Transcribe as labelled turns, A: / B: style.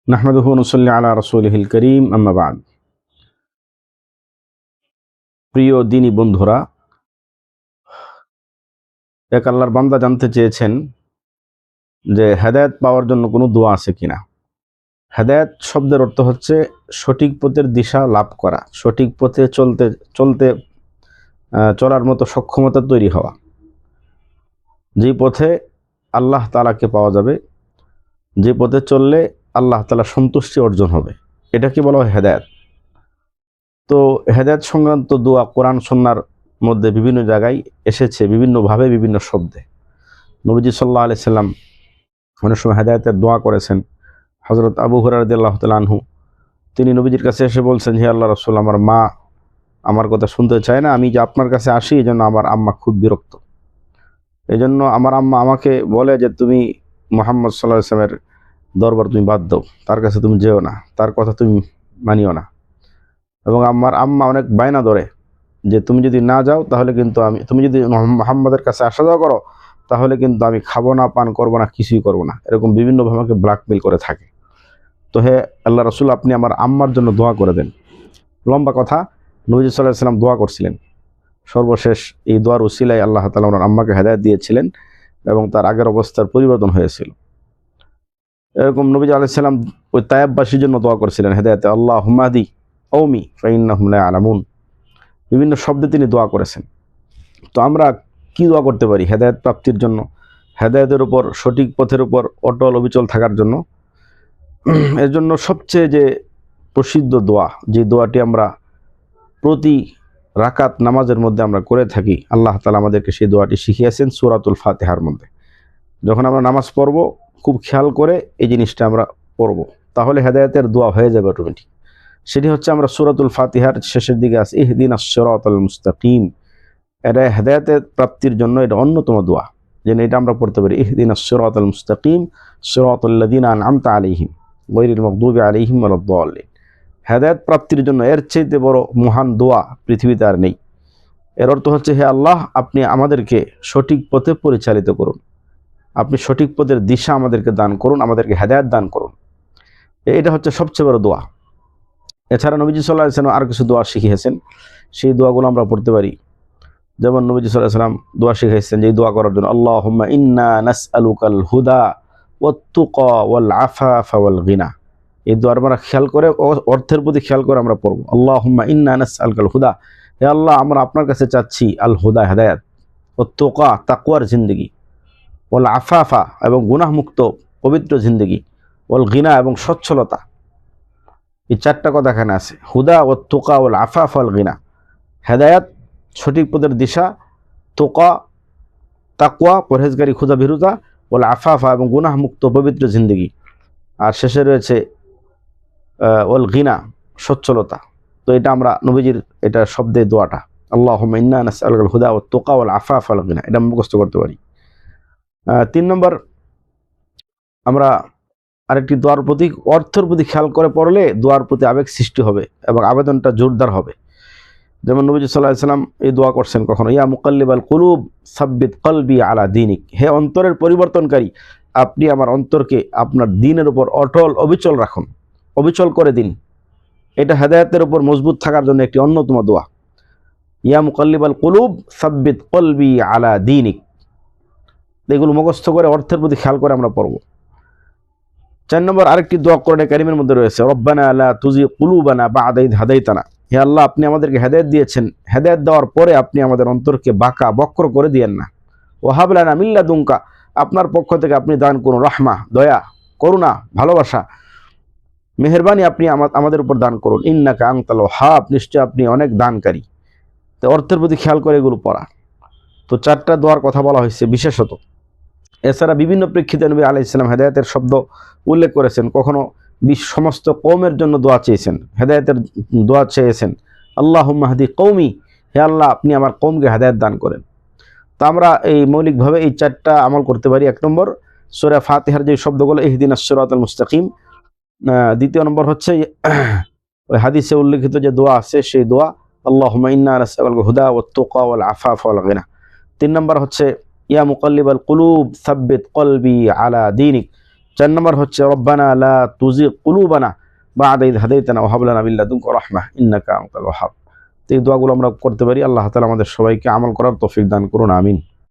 A: নাহমাদুহু ওয়া নুসাল্লি আলা রাসূলিহিল কারীম, আম্মা বা'দ। প্রিয় দিনী বন্ধুরা, এক আল্লাহর বান্দা জানতে চেয়েছেন যে হেদায়েত পাওয়ার জন্য কোনো দোয়া আছে কিনা। হেদায়েত শব্দের অর্থ হচ্ছে সঠিক পথের দিশা লাভ করা, সঠিক পথে চলার মতো সক্ষমতা তৈরি হওয়া, যে পথে আল্লাহ তাআলাকে পাওয়া যাবে, যে পথে চললে আল্লাহ তাআলা সন্তুষ্টি অর্জন হবে, এটাকে বলা হয় হেদায়েত। তো হেদায়েত সংক্রান্ত দোয়া কোরআন সুন্নাহর মধ্যে বিভিন্ন জায়গায় এসেছে, বিভিন্নভাবে বিভিন্ন শব্দে। নবীজি সাল্লাল্লাহু আলাইহি সাল্লাম অনেক সময় হেদায়েতের দোয়া করেছেন। হযরত আবু হুরায়রা রাদিয়াল্লাহু তাআলা আনহু তিনি নবীজির কাছে এসে বলছেন, হে আল্লাহর রাসূল, আমার মা আমার কথা শুনতে চায় না, আমি যে আপনার কাছে আসি এজন্য আমার আম্মা খুব বিরক্ত। এজন্য আমার আম্মা আমাকে বলে যে তুমি মুহাম্মদ সাল্লাল্লাহু আলাইহি ওয়াসাল্লামের দরবার তুমি বাদ দাও, তার কাছে তুমি যেও না, তার কথা তুমি মানিও না। এবং আমার আম্মা অনেক বায়না ধরে যে তুমি যদি না যাও তাহলে কিন্তু তুমি যদি মুহাম্মাদের কাছে আসা যাওয়া করো তাহলে কিন্তু আমি খাবো না, পান করবো না, কিছুই করবো না, এরকম বিভিন্নভাবে আমাকে ব্ল্যাকমেল করে থাকে। তো হে আল্লাহ রাসূল, আপনি আমার আম্মার জন্য দোয়া করে দেন। লম্বা কথা, নবী সাল্লাল্লাহু আলাইহি ওয়াসাল্লাম দোয়া করছিলেন। সর্বশেষ এই দোয়ার উসিলায় আল্লাহ তাআলা ওনার আম্মাকে হেদায়েত দিয়েছিলেন এবং তার আগের অবস্থার পরিবর্তন হয়েছিল। এরকম নবী আলাইহিস সালাম ওই তায়েববাসীর জন্য দোয়া করেছিলেন হেদায়েতে, আল্লাহুম্মা হাদি কওমি ফাইন্নাহুম লা ইয়ালামুন। বিভিন্ন শব্দে তিনি দোয়া করেছেন। তো আমরা কি দোয়া করতে পারি হেদায়েত প্রাপ্তির জন্য, হেদায়েতের উপর, সঠিক পথের উপর অটল অবিচল থাকার জন্য? এর জন্য সবচেয়ে যে প্রসিদ্ধ দোয়া, যে দোয়াটি আমরা প্রতি রাকাত নামাজের মধ্যে আমরা করে থাকি, আল্লাহ তাআলা আমাদেরকে সেই দোয়াটি শিখিয়েছেন সূরাতুল ফাতিহার মধ্যে। যখন আমরা নামাজ পড়ব খুব খেয়াল করে এই জিনিসটা আমরা পড়ব, তাহলে হেদায়েতের দোয়া হয়ে যাবে অটোমেটিক। সেটি হচ্ছে, আমরা সূরাতুল ফাতিহার শেষের দিকে আছে ইহদিনাস সিরাতাল মুস্তাকিম। এটা হেদায়েতের প্রাপ্তির জন্য এটা অন্যতম দোয়া, যেন এটা আমরা পড়তে পারি ইহদিনাস সিরাতাল মুস্তাকিম সিরাতাল্লাযিনা আন'আমতা আলাইহিম গায়রিল মাগদুবি আলাইহিম ওয়ালাদ-দাল্লিন। হেদায়েত প্রাপ্তির জন্য এর চাইতে বড় মহান দোয়া পৃথিবীতে আর নেই। এর অর্থ হচ্ছে, হে আল্লাহ, আপনি আমাদেরকে সঠিক পথে পরিচালিত করুন, আপনি সঠিক পথের দিশা আমাদেরকে দান করুন, আমাদেরকে হেদায়েত দান করুন। এটা হচ্ছে সবচেয়ে বড় দোয়া। এছাড়া নবীজি সাল্লাল্লাহু আলাইহি ওয়াসাল্লাম আর কিছু দোয়া শিখিয়েছেন, সেই দোয়াগুলো আমরা পড়তে পারি। যেমন নবীজি সাল্লাল্লাহু আলাইহি ওয়াসাল্লাম দোয়া শিখাইছেন যে দোয়া করার জন্য, আল্লাহুম্মা ইন্না নাসআলুকাল হুদা ওয়াত তুকা ওয়াল আফাফা ওয়াল গিনা। এই দোয়ার আমরা খেয়াল করে, অর্থের প্রতি খেয়াল করে আমরা পড়ব। আল্লাহুম্মা ইন্না নাসআলুকাল হুদা, হে আল্লাহ, আমরা আপনার কাছে চাচ্ছি আল হুদা, হেদায়েত, ওয়াত তুকা, তাকওয়ার জিন্দেগি, ওয়াল আফাফা, এবং গুনাহ মুক্ত পবিত্র জিন্দেগি, ওয়াল গিনা, এবং সচ্ছলতা। এই চারটা কথা এখানে আছে, হুদা ওয়াত তুকা ওয়াল আফাফা ওয়াল গিনা। হেদায়েত, সঠিক পথের দিশা, তোকা, তাকওয়া, পরহেজগারি, ক্ষুধা ভীরুতা, ওয়াল আফাফা, এবং গুনাহ মুক্ত পবিত্র জিন্দেগি, আর শেষে রয়েছে ওয়াল গিনা, সচ্ছলতা। তো এটা আমরা নবীজির এটা শব্দে দোয়াটা, আল্লাহুম্মা ইন্না নাসআলুকাল হুদা ওয়াত তুকা ওয়াল আফাফা ওয়াল গিনা, এটা মুখস্থ করতে পারি। 3 নম্বর, আমরা আরেকটি দোয়ার প্রতি, অর্থের প্রতি খেয়াল করে পড়লে দোয়ার প্রতি আবেগ সৃষ্টি হবে এবং আবেদনটা জোরদার হবে। যেমন নবীজি সাল্লাল্লাহু আলাইহি ওয়াসাল্লাম এই দোয়া করছেন কখনো, ইয়া মুকাল্লিবাল কুলুব সাব্বিত কলবি আলা দীনিক। হে অন্তরের পরিবর্তনকারী, আপনি আমার অন্তরকে আপনার দ্বীনের উপর অটল অবিচল রাখুন, অবিচল করে দিন। এটা হেদায়েতের উপর মজবুত থাকার জন্য একটি অন্যতম দোয়া। ইয়া মুকাল্লিবাল কুলুব সাব্বিত কলবি আলা দীনিক। এগুলো মুখস্থ করে অর্থের প্রতি খেয়াল করে আমরা পড়ব। 4 নম্বর, আরেকটি দোয়া কোরআনে কারীমের মধ্যে রয়েছে, রব্বানা লা তুযিগ কুলুবানা বা'দা ইয হাদাইতানা। হে আল্লাহ, আপনি আমাদেরকে হেদায়েত দিয়েছেন, হেদায়েত দেওয়ার পরে আপনি আমাদের অন্তরকে বাঁকা বক্র করে দিয়েন না। ওয়াহাব লানা মিন লাদুনকা, আপনার পক্ষ থেকে আপনি দান করুন রহমা, দয়া, করুণা, ভালোবাসা, মেহেরবানি আপনি আমাদের উপর দান করুন। ইন্নাকা আনতাল ওয়াহ্হাব, নিশ্চয় আপনি অনেক দানকারী। তো অর্থের প্রতি খেয়াল করে এগুলো পড়া। তো 4টা দোয়ার কথা বলা হয়েছে বিশেষত। এছাড়া বিভিন্ন প্রেক্ষিতে নবী আলাইহিস সালাম হেদায়েতের শব্দ উল্লেখ করেছেন। কখনো সমস্ত কওমের জন্য দোয়া চেয়েছেন, হেদায়েতের দোয়া চেয়েছেন, আল্লাহুম্মা হাদি কওমি, হে আল্লাহ, আপনি আমার কওমকে হেদায়েত দান করেন। তো আমরা এই মৌলিকভাবে এই 4টা আমল করতে পারি। 1 নম্বর, সূরা ফাতিহার যে শব্দগুলো ইহদিনাস সিরাতাল মুস্তাকিম। 2 নম্বর হচ্ছে ওই হাদিসে উল্লেখিত যে দোয়া আছে সেই দোয়া, আল্লাহুম্মা ইন্না নাসআলুকাল হুদা ওয়াত তুকা ওয়াল আফাফা ওয়াল গিনা। 3 নম্বর হচ্ছে ইয়া মুকাল্লিবাল কুলুব সাব্বিত কলবি আলা দীনিক। 4 নম্বর হচ্ছে রব্বানা লা তুজিগ কুলুবানা বা'দা ইয হাদাইতানা ওয়া হাব লানা মিন লাদুনকা রাহমাহ ইন্নাকা আনতাল ওয়াহ্হাব। এই দোয়াগুলো আমরা করতে পারি। আল্লাহ তাআলা আমাদের সবাইকে আমল করার তৌফিক দান করুন, আমিন।